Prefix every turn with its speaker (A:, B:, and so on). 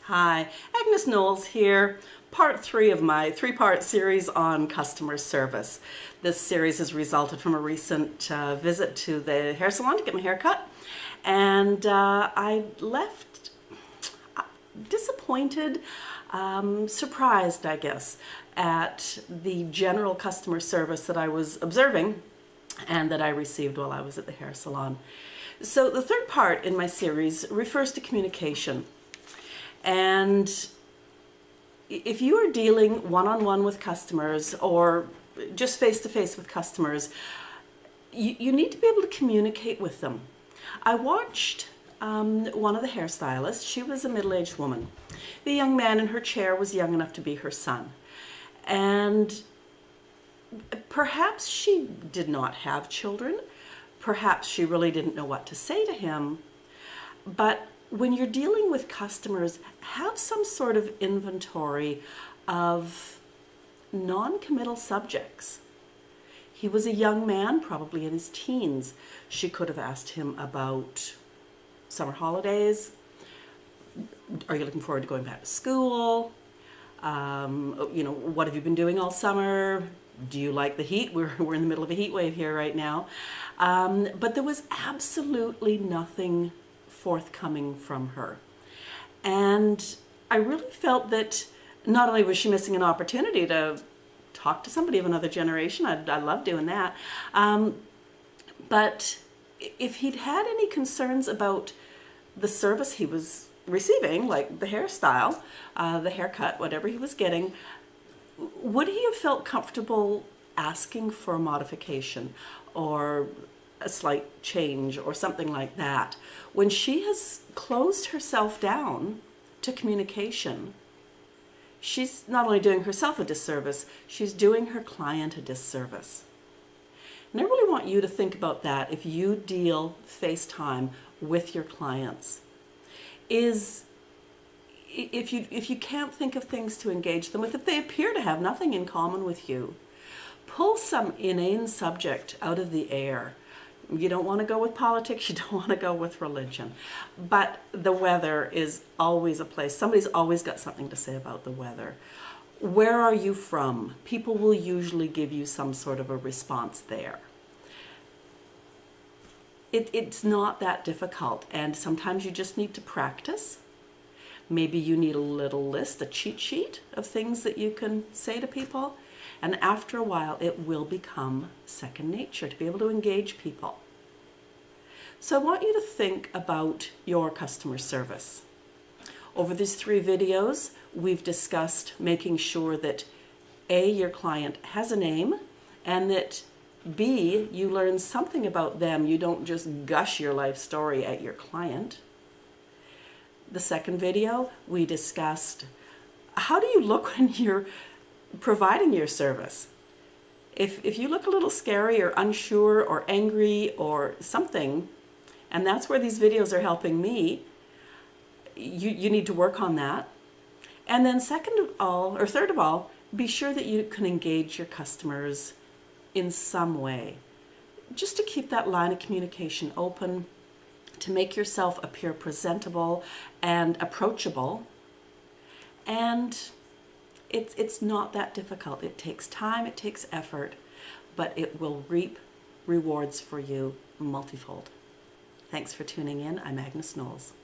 A: Hi, Agnes Knowles here, part 3 of my 3-part series on customer service. This series has resulted from a recent visit to the hair salon to get my hair cut, and I left disappointed, surprised, I guess, at the general customer service that I was observing and that I received while I was at the hair salon. So the third part in my series refers to communication. And if you are dealing one-on-one with customers or just face-to-face with customers, you need to be able to communicate with them. I watched one of the hairstylists. She was a middle-aged woman. The young man in her chair was young enough to be her son. And perhaps she did not have children. Perhaps she really didn't know what to say to him. But when you're dealing with customers, have some sort of inventory of non-committal subjects. He was a young man, probably in his teens. She could have asked him about summer holidays. Are you looking forward to going back to school? What have you been doing all summer? Do you like the heat? We're in the middle of a heat wave here right now. But there was absolutely nothing forthcoming from her. And I really felt that not only was she missing an opportunity to talk to somebody of another generation, I love doing that, but if he'd had any concerns about the service he was receiving, like the hairstyle, the haircut, whatever he was getting, would he have felt comfortable asking for a modification or a slight change or something like that? When she has closed herself down to communication, she's not only doing herself a disservice, she's doing her client a disservice. And I really want you to think about that if you deal FaceTime with your clients. If you can't think of things to engage them with, if they appear to have nothing in common with you, pull some inane subject out of the air. You don't want to go with politics, you don't want to go with religion. But the weather is always a place. Somebody's always got something to say about the weather. Where are you from? People will usually give you some sort of a response there. It's not that difficult, and sometimes you just need to practice. Maybe you need a little list, a cheat sheet of things that you can say to people. And after a while, it will become second nature to be able to engage people. So I want you to think about your customer service. Over these 3 videos, we've discussed making sure that A, your client has a name, and that B, you learn something about them. You don't just gush your life story at your client. The second video, we discussed how do you look when you're providing your service. If you look a little scary or unsure or angry or something, and that's where these videos are helping me, you need to work on that. And then third of all, be sure that you can engage your customers in some way, just to keep that line of communication open, to make yourself appear presentable and approachable. And it's not that difficult. It takes time, it takes effort, but it will reap rewards for you multifold. Thanks for tuning in. I'm Agnes Knowles.